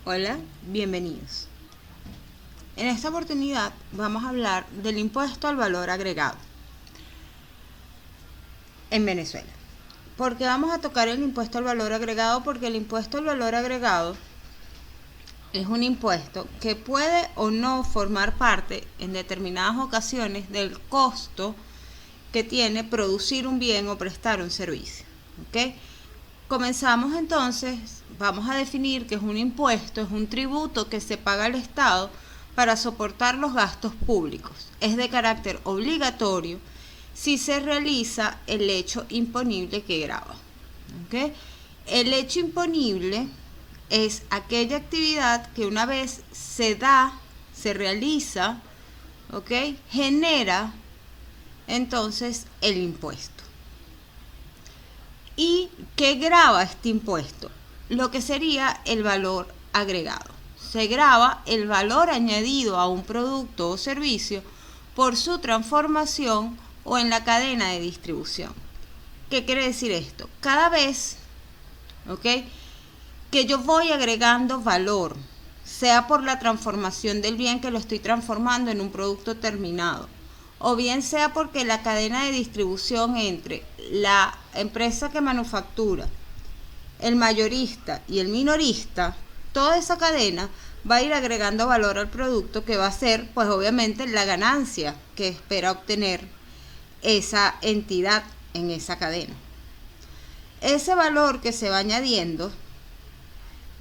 Hola, bienvenidos. En esta oportunidad vamos a hablar del impuesto al valor agregado en Venezuela. ¿Por qué vamos a tocar el impuesto al valor agregado? Porque el impuesto al valor agregado es un impuesto que puede o no formar parte en determinadas ocasiones del costo que tiene producir un bien o prestar un servicio. ¿Ok? Comenzamos entonces, vamos a definir que es un impuesto, es un tributo que se paga al Estado para soportar los gastos públicos. Es de carácter obligatorio si se realiza el hecho imponible que grava. ¿Okay? El hecho imponible es aquella actividad que una vez se da, se realiza, ¿okay? Genera entonces el impuesto. ¿Y qué grava este impuesto? Lo que sería el valor agregado. Se grava el valor añadido a un producto o servicio por su transformación o en la cadena de distribución. ¿Qué quiere decir esto? Cada vez, ¿ok?, que yo voy agregando valor, sea por la transformación del bien que lo estoy transformando en un producto terminado, o bien sea porque la cadena de distribución entre la empresa que manufactura, el mayorista y el minorista, toda esa cadena va a ir agregando valor al producto que va a ser, pues obviamente, la ganancia que espera obtener esa entidad en esa cadena. Ese valor que se va añadiendo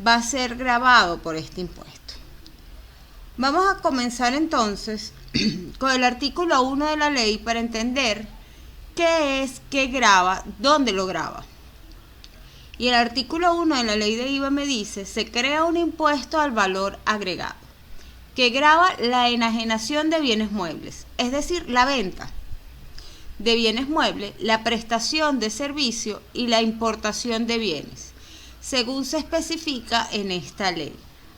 va a ser gravado por este impuesto. Vamos a comenzar entonces con el artículo 1 de la ley para entender qué es, qué grava, dónde lo grava. Y el artículo 1 de la ley de IVA me dice: se crea un impuesto al valor agregado que grava la enajenación de bienes muebles, es decir, la venta de bienes muebles, la prestación de servicio y la importación de bienes, según se especifica en esta ley,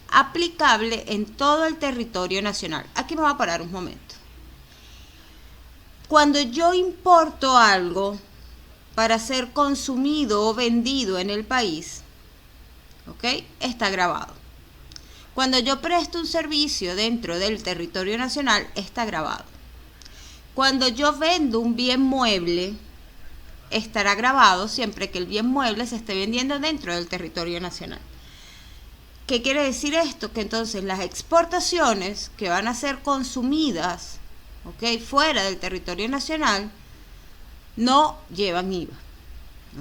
aplicable en todo el territorio nacional. Aquí me voy a parar un momento. Cuando yo importo algo para ser consumido o vendido en el país, ¿ok?, está grabado. Cuando yo presto un servicio dentro del territorio nacional, está grabado. Cuando yo vendo un bien mueble, estará grabado siempre que el bien mueble se esté vendiendo dentro del territorio nacional. ¿Qué quiere decir esto? Que entonces las exportaciones que van a ser consumidas, ¿ok?, fuera del territorio nacional, no llevan IVA.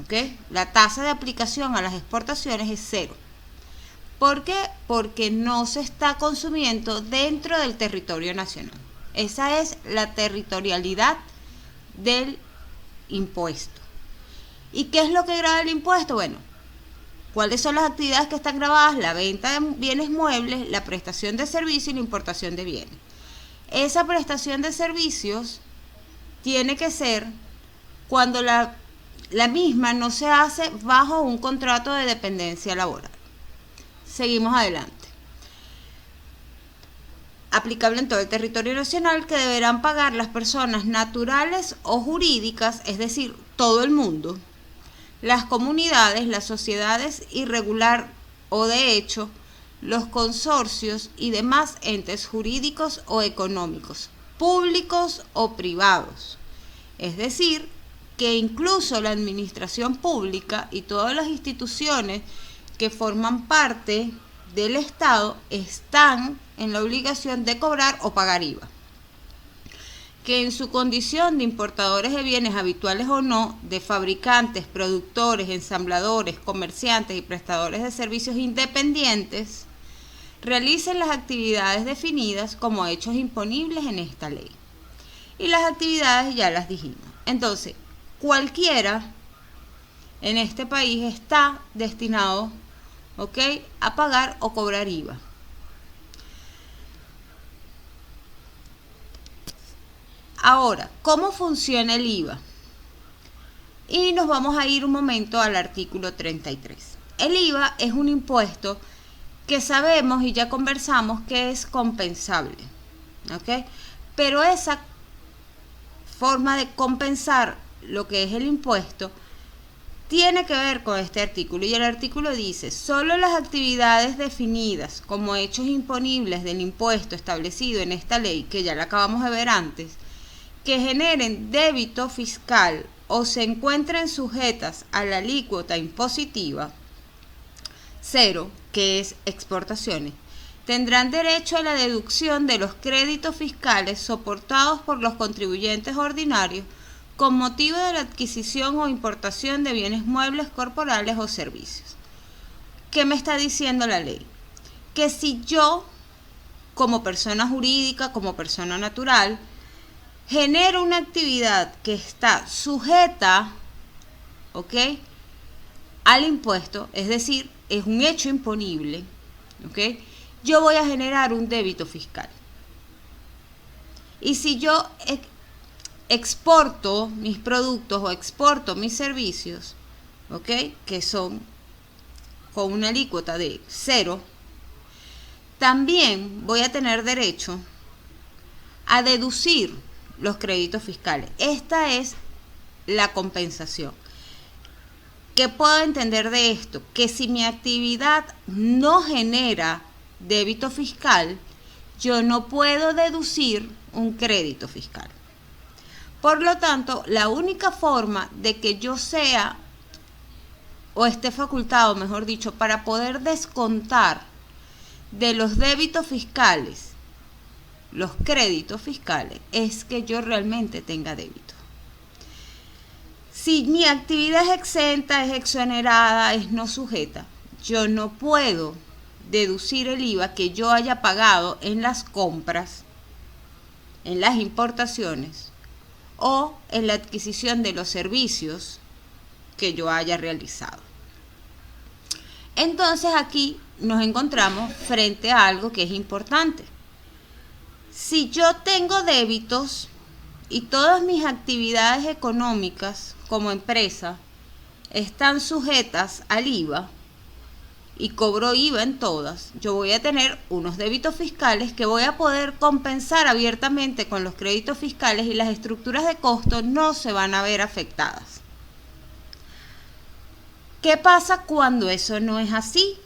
¿Ok? La tasa de aplicación a las exportaciones es 0. ¿Por qué? Porque no se está consumiendo dentro del territorio nacional. Esa es la territorialidad del impuesto. ¿Y qué es lo que grava el impuesto? Bueno, ¿cuáles son las actividades que están grabadas? La venta de bienes muebles, la prestación de servicios y la importación de bienes. Esa prestación de servicios tiene que ser cuando la misma no se hace bajo un contrato de dependencia laboral. Seguimos adelante. Aplicable en todo el territorio nacional, que deberán pagar las personas naturales o jurídicas, es decir, todo el mundo, las comunidades, las sociedades irregular o de hecho, los consorcios y demás entes jurídicos o económicos, públicos o privados. Es decir, que incluso la administración pública y todas las instituciones que forman parte del Estado están en la obligación de cobrar o pagar IVA. Que en su condición de importadores de bienes habituales o no, de fabricantes, productores, ensambladores, comerciantes y prestadores de servicios independientes, realicen las actividades definidas como hechos imponibles en esta ley. Y las actividades ya las dijimos. Entonces, cualquiera en este país está destinado, ¿ok?, a pagar o cobrar IVA. Ahora, ¿cómo funciona el IVA? Y nos vamos a ir un momento al artículo 33. El IVA es un impuesto que sabemos y ya conversamos que es compensable, ¿ok? Pero esa forma de compensar lo que es el impuesto tiene que ver con este artículo, y el artículo dice: solo las actividades definidas como hechos imponibles del impuesto establecido en esta ley, que ya la acabamos de ver antes, que generen débito fiscal o se encuentren sujetas a la alícuota impositiva 0, que es exportaciones, tendrán derecho a la deducción de los créditos fiscales soportados por los contribuyentes ordinarios con motivo de la adquisición o importación de bienes muebles, corporales o servicios. ¿Qué me está diciendo la ley? Que si yo, como persona jurídica, como persona natural, genero una actividad que está sujeta, ¿ok?, al impuesto, es decir, es un hecho imponible, ¿ok?, yo voy a generar un débito fiscal. Y si yo exporto mis productos o exporto mis servicios, ¿ok?, que son con una alícuota de 0, también voy a tener derecho a deducir los créditos fiscales. Esta es la compensación. ¿Qué puedo entender de esto? Que si mi actividad no genera débito fiscal, yo no puedo deducir un crédito fiscal. Por lo tanto, la única forma de que yo sea o esté facultado, mejor dicho, para poder descontar de los débitos fiscales los créditos fiscales, es que yo realmente tenga débito. Si mi actividad es exenta, es exonerada, es no sujeta, yo no puedo deducir el IVA que yo haya pagado en las compras, en las importaciones o en la adquisición de los servicios que yo haya realizado. Entonces aquí nos encontramos frente a algo que es importante. Si yo tengo débitos y todas mis actividades económicas como empresa están sujetas al IVA y cobro IVA en todas, yo voy a tener unos débitos fiscales que voy a poder compensar abiertamente con los créditos fiscales y las estructuras de costo no se van a ver afectadas. ¿Qué pasa cuando eso no es así?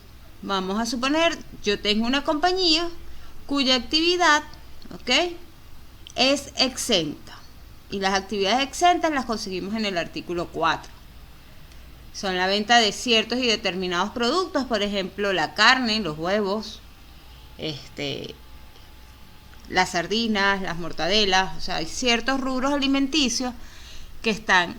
Vamos a suponer, yo tengo una compañía cuya actividad, ¿ok?, es exenta. Y las actividades exentas las conseguimos en el artículo 4. Son la venta de ciertos y determinados productos, por ejemplo, la carne, los huevos, las sardinas, las mortadelas. O sea, hay ciertos rubros alimenticios que están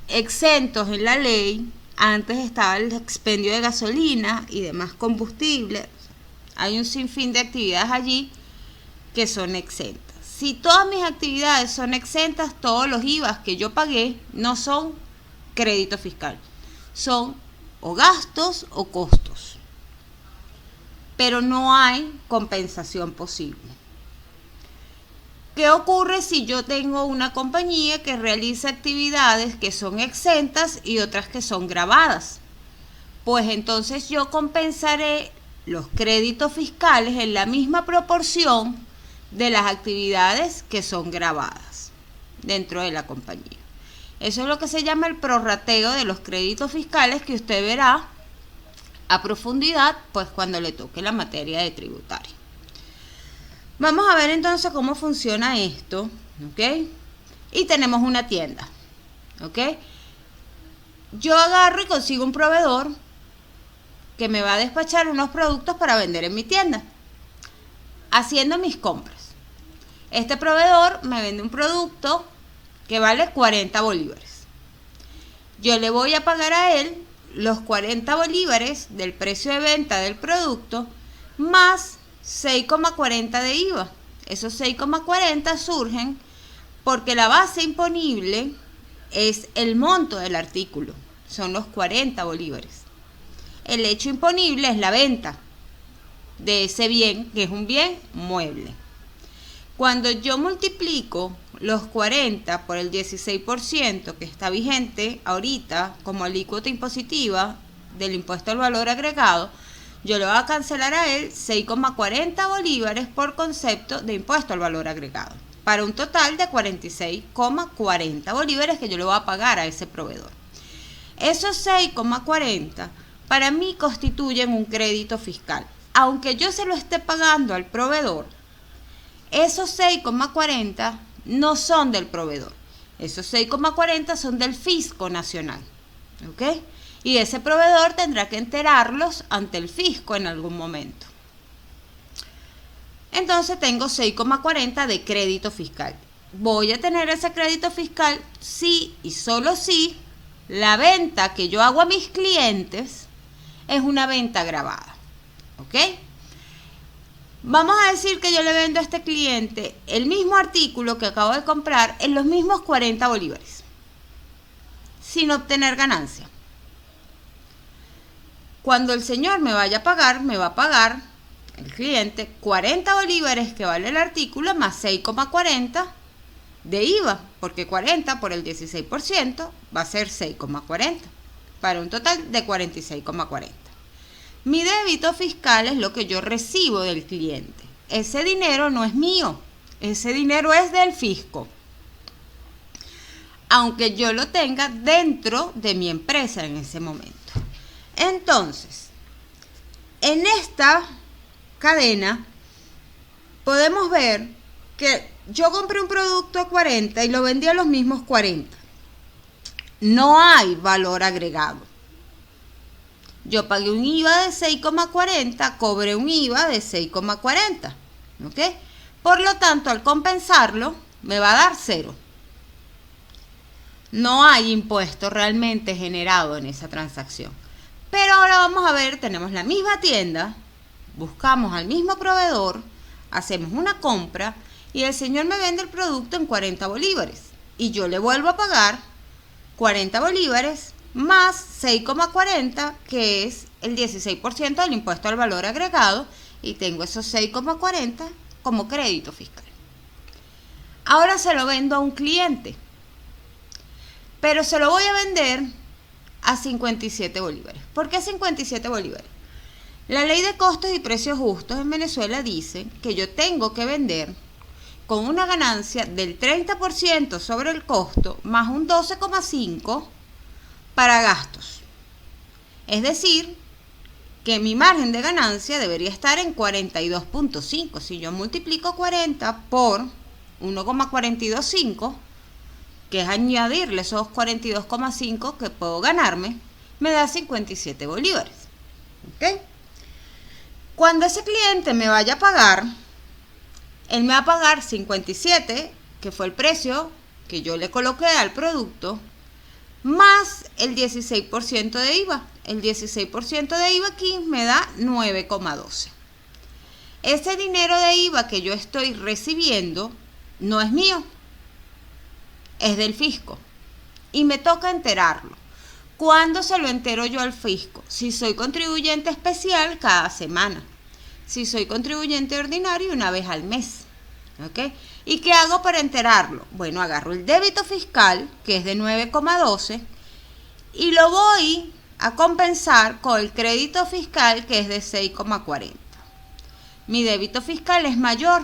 exentos en la ley. Antes estaba el expendio de gasolina y demás combustibles. Hay un sinfín de actividades allí que son exentas. Si todas mis actividades son exentas, todos los IVAs que yo pagué no son crédito fiscal, son o gastos o costos, pero no hay compensación posible. ¿Qué ocurre si yo tengo una compañía que realiza actividades que son exentas y otras que son gravadas? Pues entonces yo compensaré los créditos fiscales en la misma proporción de las actividades que son gravadas dentro de la compañía. Eso es lo que se llama el prorrateo de los créditos fiscales, que usted verá a profundidad pues cuando le toque la materia de tributario. Vamos a ver entonces cómo funciona esto, ¿ok? Y tenemos una tienda, ¿ok? Yo agarro y consigo un proveedor que me va a despachar unos productos para vender en mi tienda, haciendo mis compras. Este proveedor me vende un producto que vale 40 bolívares. Yo le voy a pagar a él los 40 bolívares del precio de venta del producto más 6,40 de IVA. Esos 6,40 surgen porque la base imponible es el monto del artículo, son los 40 bolívares. El hecho imponible es la venta de ese bien, que es un bien mueble. Cuando yo multiplico los 40 por el 16% que está vigente ahorita como alícuota impositiva del impuesto al valor agregado, yo le voy a cancelar a él 6,40 bolívares por concepto de impuesto al valor agregado, para un total de 46,40 bolívares que yo le voy a pagar a ese proveedor. Esos 6,40 para mí constituyen un crédito fiscal. Aunque yo se lo esté pagando al proveedor, esos 6,40 no son del proveedor. Esos 6,40 son del Fisco Nacional. ¿Ok? Y ese proveedor tendrá que enterarlos ante el fisco en algún momento. Entonces tengo 6,40 de crédito fiscal. Voy a tener ese crédito fiscal si y solo si la venta que yo hago a mis clientes es una venta gravada. ¿Ok? Vamos a decir que yo le vendo a este cliente el mismo artículo que acabo de comprar en los mismos 40 bolívares, sin obtener ganancia. Cuando el señor me vaya a pagar, me va a pagar el cliente 40 bolívares que vale el artículo más 6,40 de IVA, porque 40 por el 16% va a ser 6,40, para un total de 46,40. Mi débito fiscal es lo que yo recibo del cliente. Ese dinero no es mío, ese dinero es del fisco, aunque yo lo tenga dentro de mi empresa en ese momento. Entonces, en esta cadena podemos ver que yo compré un producto a 40 y lo vendí a los mismos 40. No hay valor agregado. Yo pagué un IVA de 6,40, cobré un IVA de 6,40. ¿Ok? Por lo tanto, al compensarlo, me va a dar 0. No hay impuesto realmente generado en esa transacción. Pero ahora vamos a ver, tenemos la misma tienda, buscamos al mismo proveedor, hacemos una compra y el señor me vende el producto en 40 bolívares. Y yo le vuelvo a pagar 40 bolívares más 6,40, que es el 16% del impuesto al valor agregado, y tengo esos 6,40 como crédito fiscal. Ahora se lo vendo a un cliente, pero se lo voy a vender a 57 bolívares. ¿Por qué 57 bolívares? La ley de costos y precios justos en Venezuela dice que yo tengo que vender con una ganancia del 30% sobre el costo más un 12,5% para gastos. Es decir, que mi margen de ganancia debería estar en 42,5. Si yo multiplico 40 por 1,425, que es añadirle esos 42,5 que puedo ganarme, me da 57 bolívares. ¿Ok? Cuando ese cliente me vaya a pagar, él me va a pagar 57, que fue el precio que yo le coloqué al producto, más el 16% de IVA. El 16% de IVA aquí me da 9,12. Ese dinero de IVA que yo estoy recibiendo no es mío, es del fisco y me toca enterarlo. ¿Cuándo se lo entero yo al fisco? Si soy contribuyente especial, cada semana. Si soy contribuyente ordinario, una vez al mes. ¿Ok? ¿Y qué hago para enterarlo? Bueno, agarro el débito fiscal, que es de 9,12, y lo voy a compensar con el crédito fiscal, que es de 6,40. Mi débito fiscal es mayor.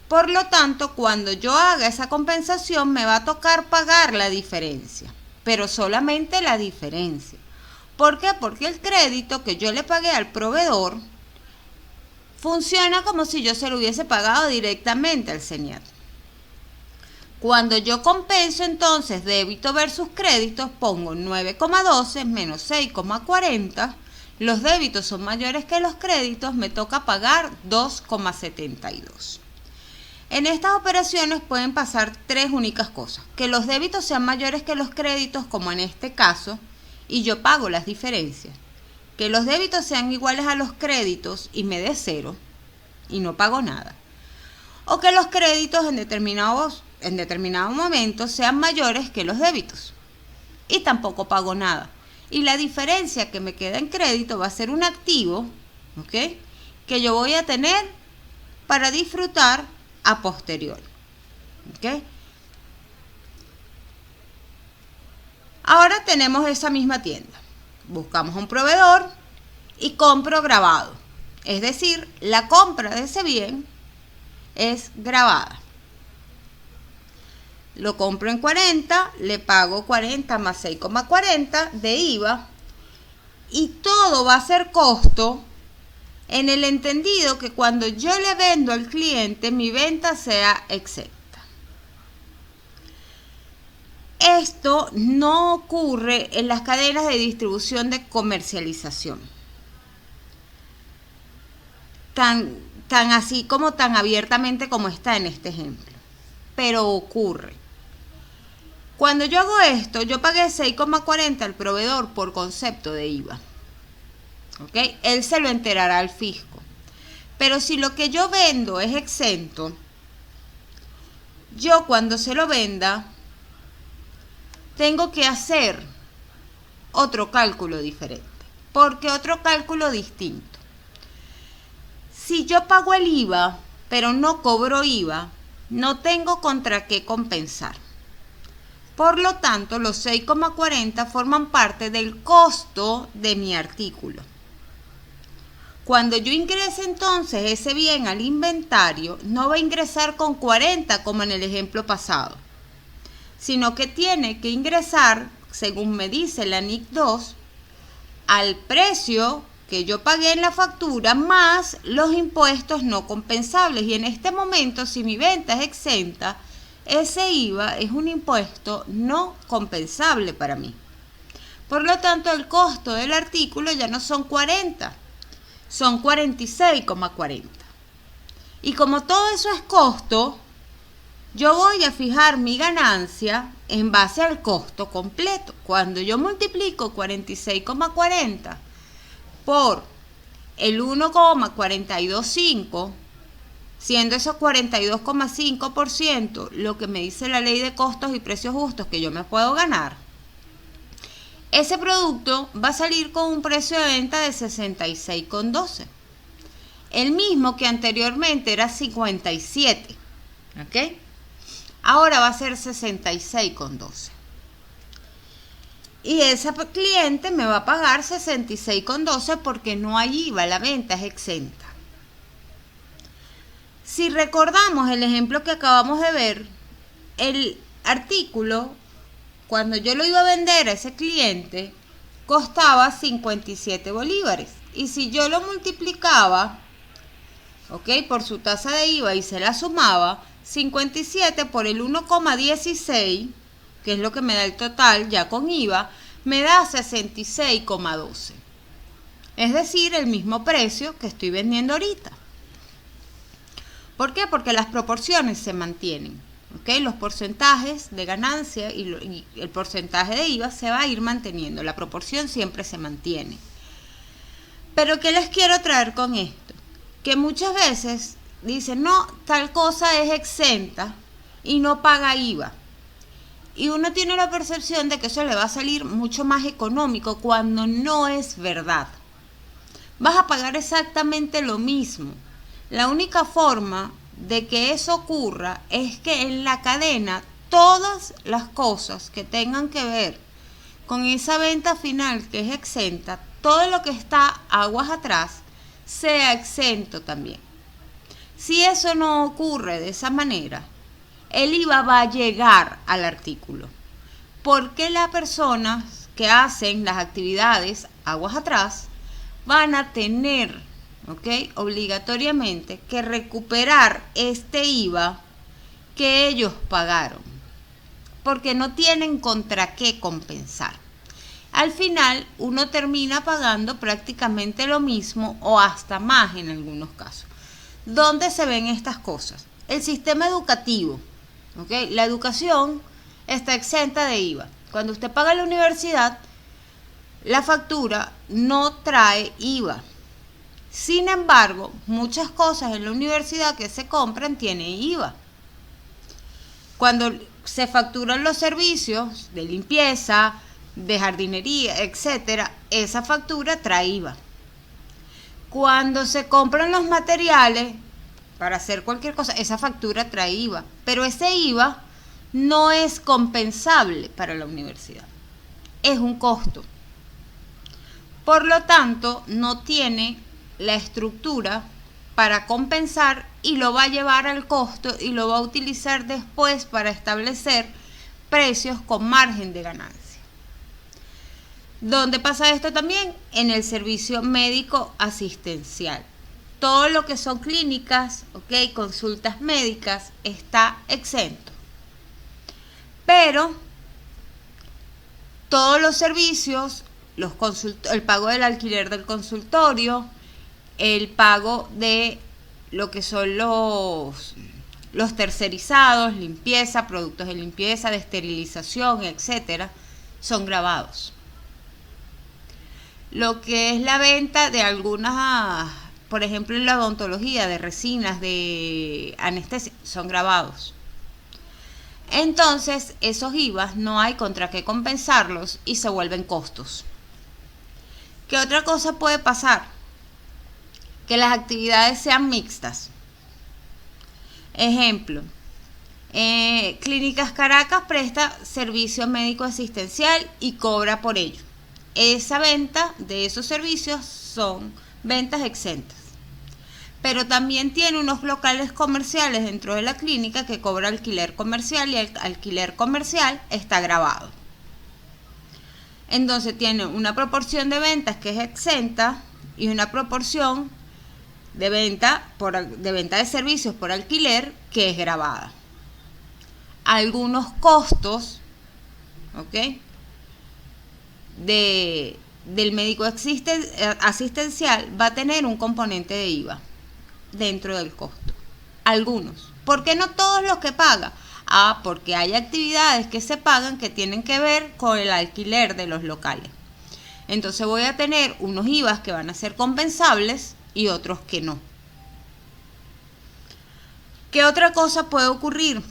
Por lo tanto, cuando yo haga esa compensación, me va a tocar pagar la diferencia, pero solamente la diferencia. ¿Por qué? Porque el crédito que yo le pagué al proveedor funciona como si yo se lo hubiese pagado directamente al SENIAT. Cuando yo compenso entonces débito versus créditos, pongo 9,12 menos 6,40. Los débitos son mayores que los créditos, me toca pagar 2,72. En estas operaciones pueden pasar tres únicas cosas: que los débitos sean mayores que los créditos, como en este caso, y yo pago las diferencias; que los débitos sean iguales a los créditos y me dé 0 y no pago nada; o que los créditos en determinado momento sean mayores que los débitos y tampoco pago nada. Y la diferencia que me queda en crédito va a ser un activo, ¿ok?, que yo voy a tener para disfrutar a posteriori. ¿Ok? Ahora tenemos esa misma tienda. Buscamos un proveedor y compro grabado. Es decir, la compra de ese bien es grabada. lo compro en 40, le pago 40 más 6,40 de IVA y todo va a ser costo en el entendido que cuando yo le vendo al cliente mi venta sea exenta. Esto no ocurre en las cadenas de distribución de comercialización. Tan así como tan abiertamente como está en este ejemplo. Pero ocurre. Cuando yo hago esto, yo pagué 6,40 al proveedor por concepto de IVA. ¿Ok? Él se lo enterará al fisco. Pero si lo que yo vendo es exento, yo cuando se lo venda, tengo que hacer otro cálculo diferente. ¿Por qué otro cálculo distinto? Si yo pago el IVA, pero no cobro IVA, no tengo contra qué compensar. Por lo tanto, los 6,40 forman parte del costo de mi artículo. Cuando yo ingrese entonces ese bien al inventario, no va a ingresar con 40 como en el ejemplo pasado, sino que tiene que ingresar, según me dice la NIC 2, al precio que yo pagué en la factura más los impuestos no compensables. Y en este momento, si mi venta es exenta, ese IVA es un impuesto no compensable para mí. Por lo tanto, el costo del artículo ya no son 40, son 46,40. Y como todo eso es costo, yo voy a fijar mi ganancia en base al costo completo. Cuando yo multiplico 46,40 por el 1,425, siendo eso 42,5% lo que me dice la ley de costos y precios justos que yo me puedo ganar, ese producto va a salir con un precio de venta de 66,12. El mismo que anteriormente era 57. ¿Ok? Ahora va a ser 66,12. Y esa cliente me va a pagar 66,12 porque no hay IVA, la venta es exenta. Si recordamos el ejemplo que acabamos de ver, el artículo, cuando yo lo iba a vender a ese cliente, costaba 57 bolívares. Y si yo lo multiplicaba, ¿ok?, por su tasa de IVA y se la sumaba, 57 por el 1,16, que es lo que me da el total ya con IVA, me da 66,12. Es decir, el mismo precio que estoy vendiendo ahorita. ¿Por qué? Porque las proporciones se mantienen. ¿Okay? Los porcentajes de ganancia y el porcentaje de IVA se va a ir manteniendo. La proporción siempre se mantiene. Pero ¿qué les quiero traer con esto? Que muchas veces dicen, no, tal cosa es exenta y no paga IVA. Y uno tiene la percepción de que eso le va a salir mucho más económico cuando no es verdad. Vas a pagar exactamente lo mismo. La única forma de que eso ocurra es que en la cadena todas las cosas que tengan que ver con esa venta final que es exenta, todo lo que está aguas atrás, sea exento también. Si eso no ocurre de esa manera, el IVA va a llegar al artículo, porque las personas que hacen las actividades aguas atrás van a tener, ¿ok?, obligatoriamente que recuperar este IVA que ellos pagaron, porque no tienen contra qué compensar. Al final, uno termina pagando prácticamente lo mismo o hasta más en algunos casos. ¿Dónde se ven estas cosas? El sistema educativo, ¿ok? La educación está exenta de IVA. Cuando usted paga la universidad, la factura no trae IVA. Sin embargo, muchas cosas en la universidad que se compran tienen IVA. Cuando se facturan los servicios de limpieza, de jardinería, etcétera, esa factura trae IVA. Cuando se compran los materiales para hacer cualquier cosa, esa factura trae IVA. Pero ese IVA no es compensable para la universidad. Es un costo. Por lo tanto, no tiene la estructura para compensar y lo va a llevar al costo y lo va a utilizar después para establecer precios con margen de ganancia. ¿Dónde pasa esto también? En el servicio médico asistencial. Todo lo que son clínicas, consultas médicas, está exento. Pero todos los servicios, el pago del alquiler del consultorio, el pago de lo que son los tercerizados, limpieza, productos de limpieza, de esterilización, etcétera, son gravados. Lo que es la venta de algunas, por ejemplo en la odontología, de resinas, de anestesia, son gravados. Entonces, esos IVAs no hay contra qué compensarlos y se vuelven costos. ¿Qué otra cosa puede pasar? Que las actividades sean mixtas. Ejemplo, Clínicas Caracas presta servicio médico asistencial y cobra por ello. Esa venta de esos servicios son ventas exentas. Pero también tiene unos locales comerciales dentro de la clínica que cobra alquiler comercial y el alquiler comercial está grabado. Entonces tiene una proporción de ventas que es exenta y una proporción de venta de servicios por alquiler que es grabada. Algunos costos, del médico asistencial va a tener un componente de IVA dentro del costo. Algunos. ¿Por qué no todos los que paga? Porque hay actividades que se pagan que tienen que ver con el alquiler de los locales. Entonces voy a tener unos IVAs que van a ser compensables y otros que no. ¿Qué otra cosa puede ocurrir?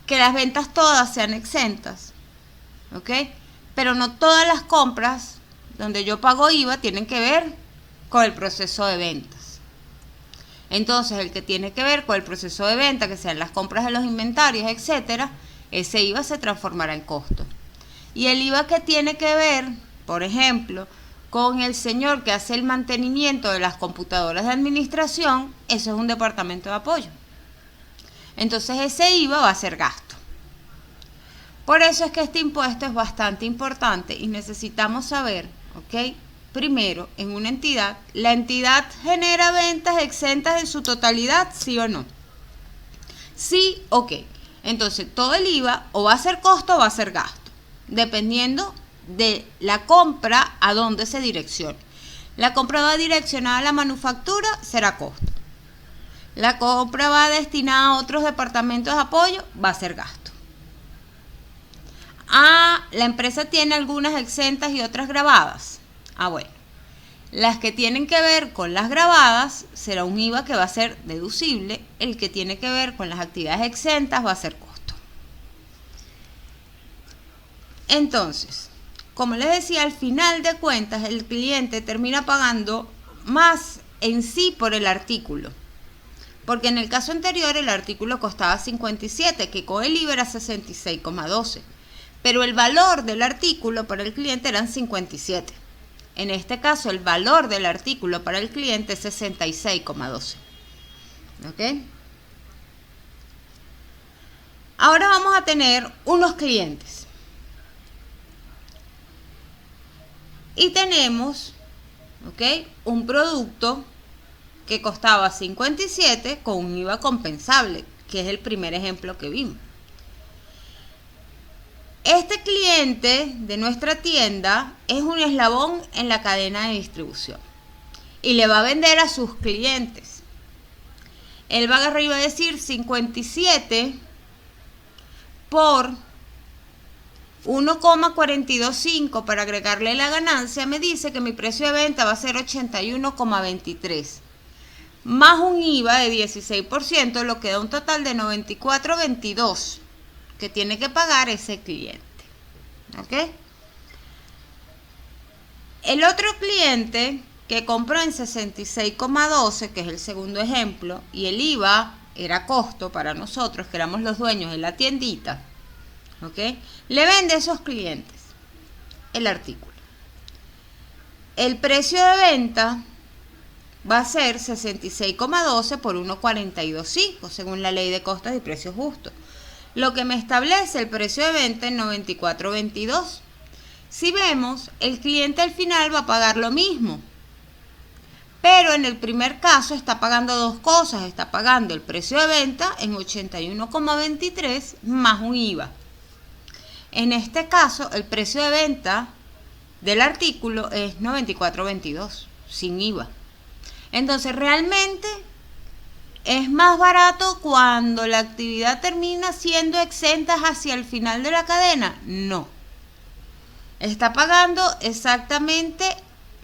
Que las ventas todas sean exentas. Pero no todas las compras donde yo pago IVA tienen que ver con el proceso de ventas. Entonces, el que tiene que ver con el proceso de venta, que sean las compras de los inventarios, etcétera, ese IVA se transformará en costo. Y el IVA que tiene que ver, por ejemplo, con el señor que hace el mantenimiento de las computadoras de administración, eso es un departamento de apoyo. Entonces, ese IVA va a ser gasto. Por eso es que este impuesto es bastante importante y necesitamos saber, primero, en una entidad, ¿la entidad genera ventas exentas en su totalidad, sí o no? Sí, entonces todo el IVA o va a ser costo o va a ser gasto, dependiendo de la compra a dónde se direccione. La compra va direccionada a la manufactura, será costo. La compra va destinada a otros departamentos de apoyo, va a ser gasto. La empresa tiene algunas exentas y otras grabadas. Bueno, las que tienen que ver con las grabadas será un IVA que va a ser deducible. El que tiene que ver con las actividades exentas va a ser costo. Entonces, como les decía, al final de cuentas el cliente termina pagando más en sí por el artículo. Porque en el caso anterior el artículo costaba 57, que con el IVA era 66,12. Pero el valor del artículo para el cliente eran 57. En este caso, el valor del artículo para el cliente es 66,12. Ahora vamos a tener unos clientes. Y tenemos, un producto que costaba 57 con un IVA compensable, que es el primer ejemplo que vimos. Este cliente de nuestra tienda es un eslabón en la cadena de distribución y le va a vender a sus clientes. Él va a agarrar y va a decir 57 por 1,425 para agregarle la ganancia. Me dice que mi precio de venta va a ser 81,23 más un IVA de 16%, lo que da un total de 94,22 que tiene que pagar ese cliente. El otro cliente que compró en 66,12, que es el segundo ejemplo, y el IVA era costo para nosotros, que éramos los dueños de la tiendita, le vende a esos clientes el artículo. El precio de venta va a ser 66,12 por 1,42,5 según la ley de costos y precios justos, lo que me establece el precio de venta en 94,22. Si vemos, el cliente al final va a pagar lo mismo, pero en el primer caso está pagando dos cosas, está pagando el precio de venta en 81,23 más un IVA. En este caso, el precio de venta del artículo es 94,22 sin IVA. Entonces, realmente es más barato cuando la actividad termina siendo exenta hacia el final de la cadena. No. Está pagando exactamente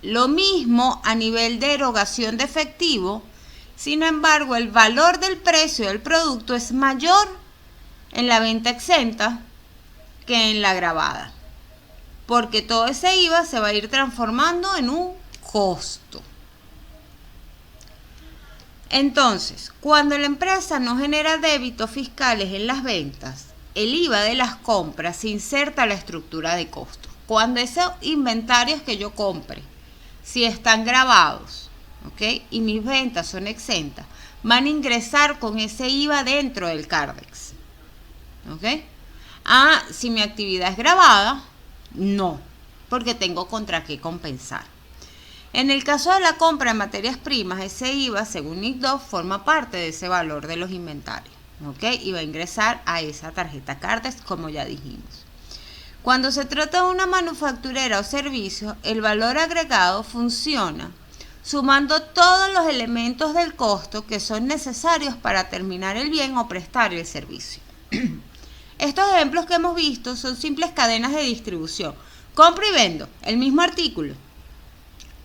lo mismo a nivel de erogación de efectivo. Sin embargo, el valor del precio del producto es mayor en la venta exenta que en la gravada, porque todo ese IVA se va a ir transformando en un costo. Entonces, cuando la empresa no genera débitos fiscales en las ventas, el IVA de las compras se inserta a la estructura de costos. Cuando esos inventarios que yo compre, si están gravados, ¿ok?, y mis ventas son exentas, van a ingresar con ese IVA dentro del CARDEX. ¿Ok? Si mi actividad es gravada, no, porque tengo contra qué compensar. En el caso de la compra de materias primas, ese IVA, según NICDOF, forma parte de ese valor de los inventarios, ¿ok? Y va a ingresar a esa tarjeta CARDEX, como ya dijimos. Cuando se trata de una manufacturera o servicio, el valor agregado funciona sumando todos los elementos del costo que son necesarios para terminar el bien o prestar el servicio. Estos ejemplos que hemos visto son simples cadenas de distribución. Compro y vendo el mismo artículo.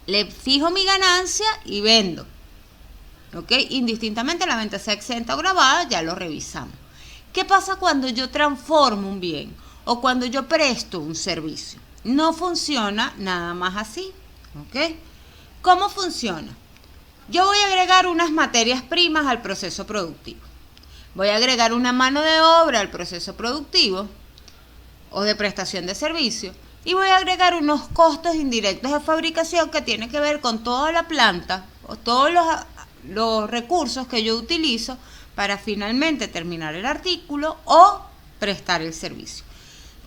Le fijo mi ganancia y vendo. ¿Ok? Indistintamente la venta sea exenta o gravada, ya lo revisamos. ¿Qué pasa cuando yo transformo un bien o cuando yo presto un servicio? No funciona nada más así. ¿Ok? ¿Cómo funciona? Yo voy a agregar unas materias primas al proceso productivo. Voy a agregar una mano de obra al proceso productivo o de prestación de servicio. Y voy a agregar unos costos indirectos de fabricación que tienen que ver con toda la planta o todos los recursos que yo utilizo para finalmente terminar el artículo o prestar el servicio.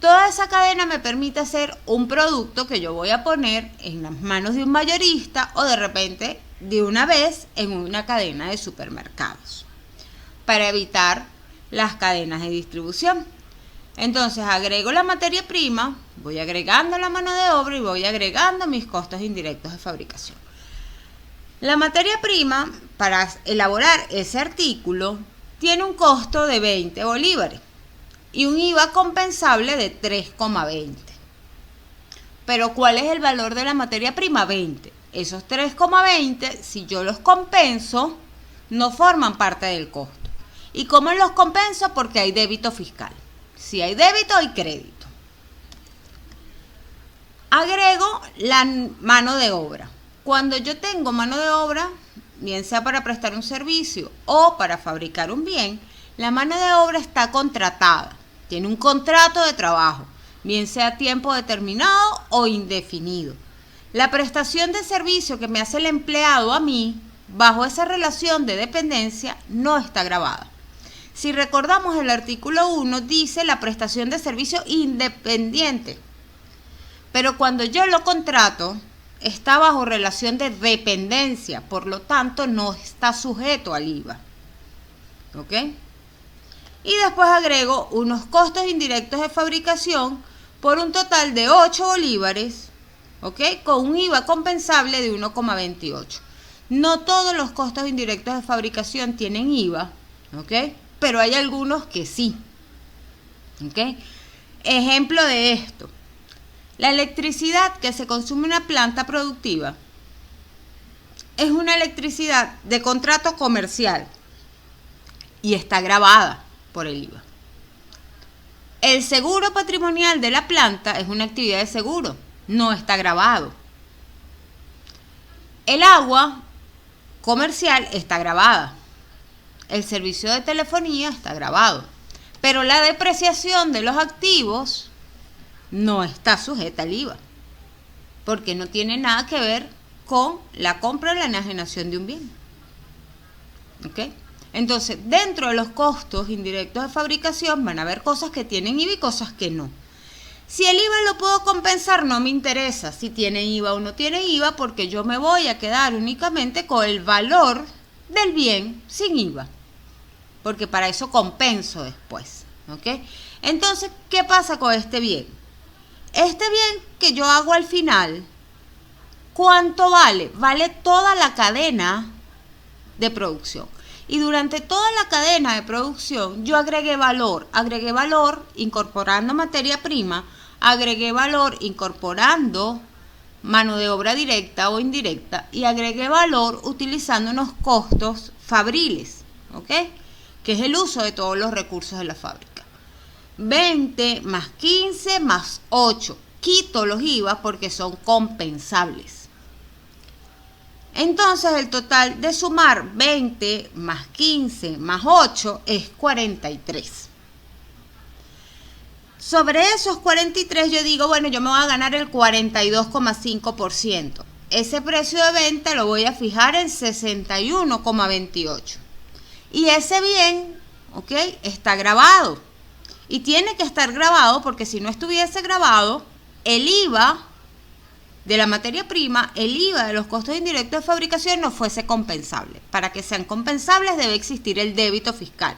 Toda esa cadena me permite hacer un producto que yo voy a poner en las manos de un mayorista o de repente de una vez en una cadena de supermercados para evitar las cadenas de distribución. Entonces agrego la materia prima, voy agregando la mano de obra y voy agregando mis costos indirectos de fabricación. La materia prima para elaborar ese artículo tiene un costo de 20 bolívares y un IVA compensable de 3,20. Pero ¿cuál es el valor de la materia prima? 20. Esos 3,20, si yo los compenso, no forman parte del costo. ¿Y cómo los compenso? Porque hay débito fiscal. Si hay débito, hay crédito. Agrego la mano de obra. Cuando yo tengo mano de obra, bien sea para prestar un servicio o para fabricar un bien, la mano de obra está contratada. Tiene un contrato de trabajo, bien sea a tiempo determinado o indefinido. La prestación de servicio que me hace el empleado a mí, bajo esa relación de dependencia, no está gravada. Si recordamos, el artículo 1 dice la prestación de servicio independiente. Pero cuando yo lo contrato, está bajo relación de dependencia, por lo tanto no está sujeto al IVA. ¿Ok? Y después agrego unos costos indirectos de fabricación por un total de 8 bolívares, ¿ok?, con un IVA compensable de 1,28. No todos los costos indirectos de fabricación tienen IVA, ¿ok?, pero hay algunos que sí. ¿Ok? Ejemplo de esto. La electricidad que se consume en una planta productiva es una electricidad de contrato comercial y está gravada por el IVA. El seguro patrimonial de la planta es una actividad de seguro, no está gravado. El agua comercial está gravada. El servicio de telefonía está gravado, pero la depreciación de los activos no está sujeta al IVA, porque no tiene nada que ver con la compra o la enajenación de un bien. ¿Ok? Entonces, dentro de los costos indirectos de fabricación van a haber cosas que tienen IVA y cosas que no. Si el IVA lo puedo compensar, no me interesa si tiene IVA o no tiene IVA, porque yo me voy a quedar únicamente con el valor del bien sin IVA, porque para eso compenso después. ¿Ok? Entonces, ¿qué pasa con este bien? Este bien que yo hago al final, ¿cuánto vale? Vale toda la cadena de producción. Y durante toda la cadena de producción yo agregué valor incorporando materia prima, agregué valor incorporando mano de obra directa o indirecta y agregué valor utilizando unos costos fabriles, ¿ok? Que es el uso de todos los recursos de la fábrica. 20 más 15 más 8. Quito los IVA porque son compensables. Entonces el total de sumar 20 más 15 más 8 es 43. Sobre esos 43 yo digo, bueno, yo me voy a ganar el 42,5%. Ese precio de venta lo voy a fijar en 61,28. Y ese bien, ¿ok? Está grabado. Y tiene que estar grabado porque si no estuviese grabado, el IVA de la materia prima, el IVA de los costos indirectos de fabricación no fuese compensable. Para que sean compensables debe existir el débito fiscal.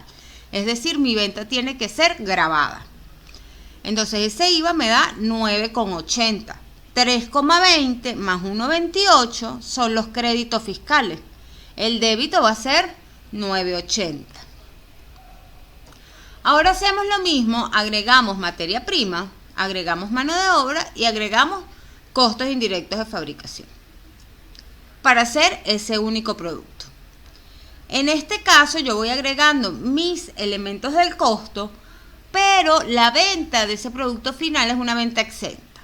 Es decir, mi venta tiene que ser grabada. Entonces ese IVA me da 9,80. 3,20 más 1,28 son los créditos fiscales. El débito va a ser 9,80. Ahora hacemos lo mismo, agregamos materia prima, agregamos mano de obra y agregamos costos indirectos de fabricación para hacer ese único producto. En este caso yo voy agregando mis elementos del costo, pero la venta de ese producto final es una venta exenta.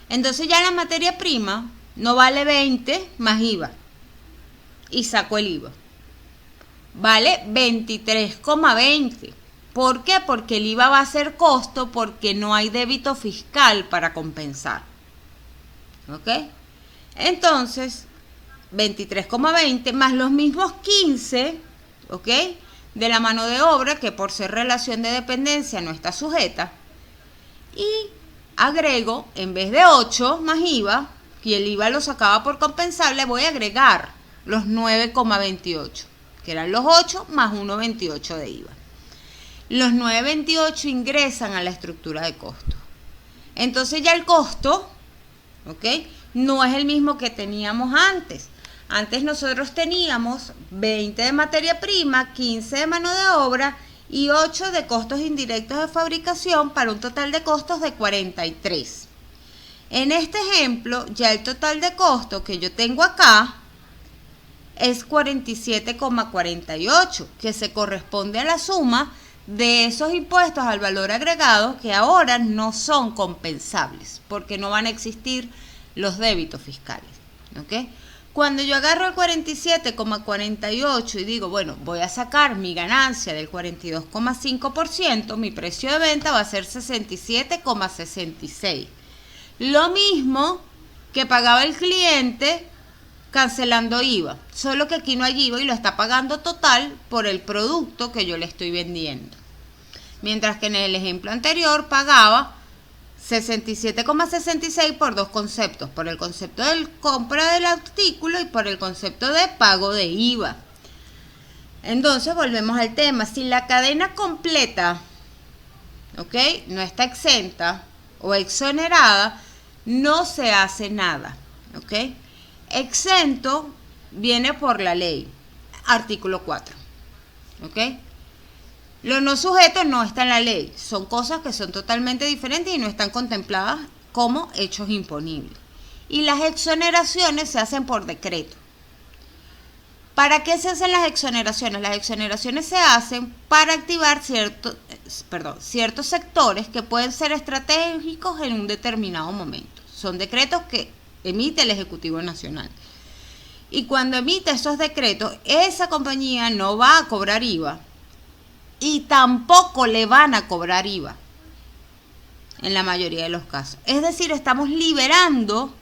Entonces ya la materia prima no vale 20 más IVA y saco el IVA. Vale 23,20. ¿Por qué? Porque el IVA va a ser costo porque no hay débito fiscal para compensar. ¿Ok? Entonces, 23,20 más los mismos 15, ¿ok? De la mano de obra, que por ser relación de dependencia no está sujeta. Y agrego, en vez de 8 más IVA, y el IVA lo sacaba por compensable, voy a agregar los 9,28, que eran los 8 más 1,28 de IVA. Los 9,28 ingresan a la estructura de costo. Entonces ya el costo, ¿ok? No es el mismo que teníamos antes. Antes nosotros teníamos 20 de materia prima, 15 de mano de obra y 8 de costos indirectos de fabricación para un total de costos de 43. En este ejemplo, ya el total de costos que yo tengo acá es 47,48, que se corresponde a la suma de esos impuestos al valor agregado que ahora no son compensables porque no van a existir los débitos fiscales. ¿Ok? Cuando yo agarro el 47,48 y digo, bueno, voy a sacar mi ganancia del 42,5%, mi precio de venta va a ser 67,66. Lo mismo que pagaba el cliente cancelando IVA, solo que aquí no hay IVA y lo está pagando total por el producto que yo le estoy vendiendo. Mientras que en el ejemplo anterior pagaba 67,66 por dos conceptos, por el concepto de compra del artículo y por el concepto de pago de IVA. Entonces volvemos al tema, si la cadena completa, ¿ok?, no está exenta o exonerada, no se hace nada, ¿ok? Exento viene por la ley, artículo 4, ¿ok? Lo no sujeto no está en la ley, son cosas que son totalmente diferentes y no están contempladas como hechos imponibles. Y las exoneraciones se hacen por decreto. ¿Para qué se hacen las exoneraciones? Las exoneraciones se hacen para activar ciertos sectores que pueden ser estratégicos en un determinado momento. Son decretos que emite el Ejecutivo Nacional. Y cuando emite esos decretos, esa compañía no va a cobrar IVA y tampoco le van a cobrar IVA en la mayoría de los casos. Es decir, estamos liberando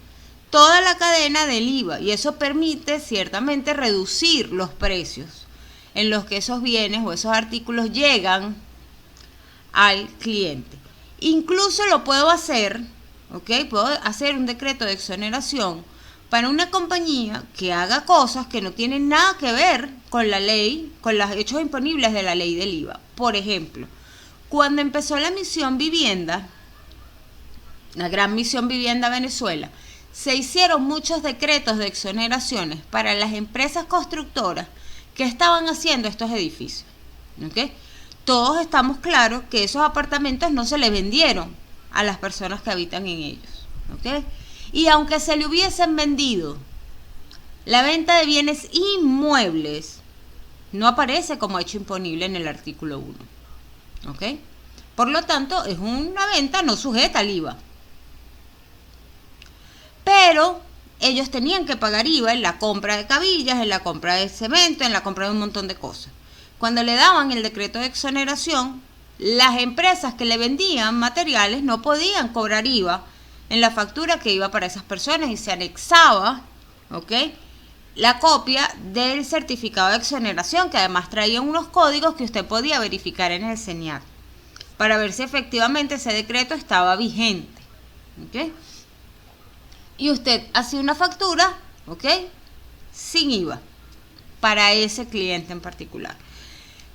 toda la cadena del IVA y eso permite ciertamente reducir los precios en los que esos bienes o esos artículos llegan al cliente. Incluso lo puedo hacer, ¿ok? Puedo hacer un decreto de exoneración para una compañía que haga cosas que no tienen nada que ver con la ley, con los hechos imponibles de la ley del IVA. Por ejemplo, cuando empezó la misión vivienda, la gran misión vivienda Venezuela, se hicieron muchos decretos de exoneraciones para las empresas constructoras que estaban haciendo estos edificios. ¿Ok? Todos estamos claros que esos apartamentos no se les vendieron a las personas que habitan en ellos. ¿Ok? Y aunque se le hubiesen vendido, la venta de bienes inmuebles no aparece como hecho imponible en el artículo 1. ¿Ok? Por lo tanto, es una venta no sujeta al IVA. Pero ellos tenían que pagar IVA en la compra de cabillas, en la compra de cemento, en la compra de un montón de cosas. Cuando le daban el decreto de exoneración, las empresas que le vendían materiales no podían cobrar IVA en la factura que iba para esas personas y se anexaba, ¿ok?, la copia del certificado de exoneración, que además traía unos códigos que usted podía verificar en el CENIAC para ver si efectivamente ese decreto estaba vigente. ¿Ok? Y usted hacía una factura, ¿ok?, sin IVA para ese cliente en particular.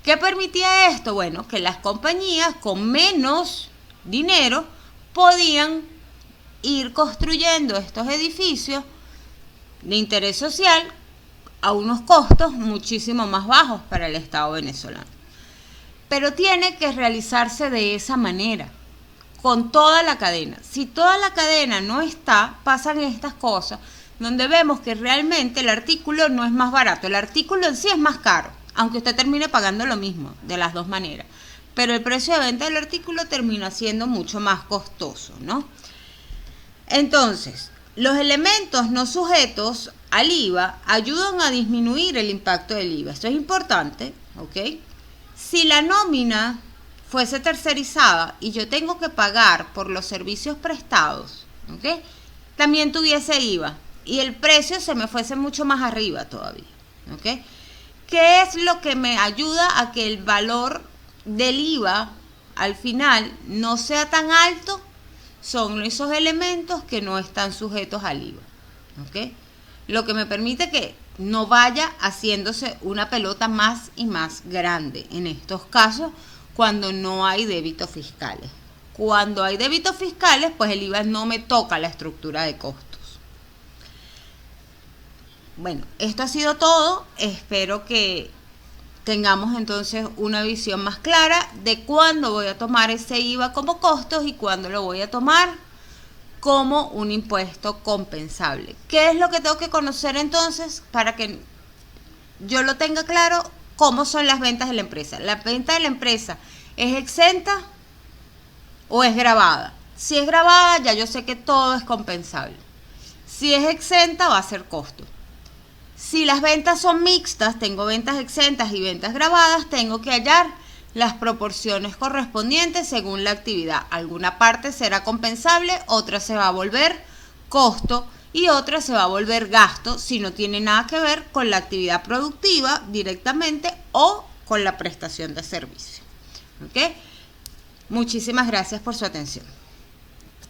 ¿Qué permitía esto? Bueno, que las compañías con menos dinero podían ir construyendo estos edificios de interés social a unos costos muchísimo más bajos para el Estado venezolano. Pero tiene que realizarse de esa manera, con toda la cadena. Si toda la cadena no está, pasan estas cosas, donde vemos que realmente el artículo no es más barato, el artículo en sí es más caro, aunque usted termine pagando lo mismo, de las dos maneras. Pero el precio de venta del artículo termina siendo mucho más costoso, ¿no? Entonces, los elementos no sujetos al IVA ayudan a disminuir el impacto del IVA. Esto es importante, ¿ok? Si la nómina fuese tercerizada y yo tengo que pagar por los servicios prestados, ¿ok?, también tuviese IVA y el precio se me fuese mucho más arriba todavía, ¿ok? ¿Qué es lo que me ayuda a que el valor del IVA al final no sea tan alto? Son esos elementos que no están sujetos al IVA, ¿ok? Lo que me permite que no vaya haciéndose una pelota más y más grande en estos casos cuando no hay débitos fiscales. Cuando hay débitos fiscales, pues el IVA no me toca la estructura de costos. Bueno, esto ha sido todo. Espero que tengamos entonces una visión más clara de cuándo voy a tomar ese IVA como costos y cuándo lo voy a tomar como un impuesto compensable. ¿Qué es lo que tengo que conocer entonces para que yo lo tenga claro? ¿Cómo son las ventas de la empresa? ¿La venta de la empresa es exenta o es gravada? Si es gravada, ya yo sé que todo es compensable. Si es exenta, va a ser costo. Si las ventas son mixtas, tengo ventas exentas y ventas gravadas, tengo que hallar las proporciones correspondientes según la actividad. Alguna parte será compensable, otra se va a volver costo y otra se va a volver gasto si no tiene nada que ver con la actividad productiva directamente o con la prestación de servicio. ¿Ok? Muchísimas gracias por su atención.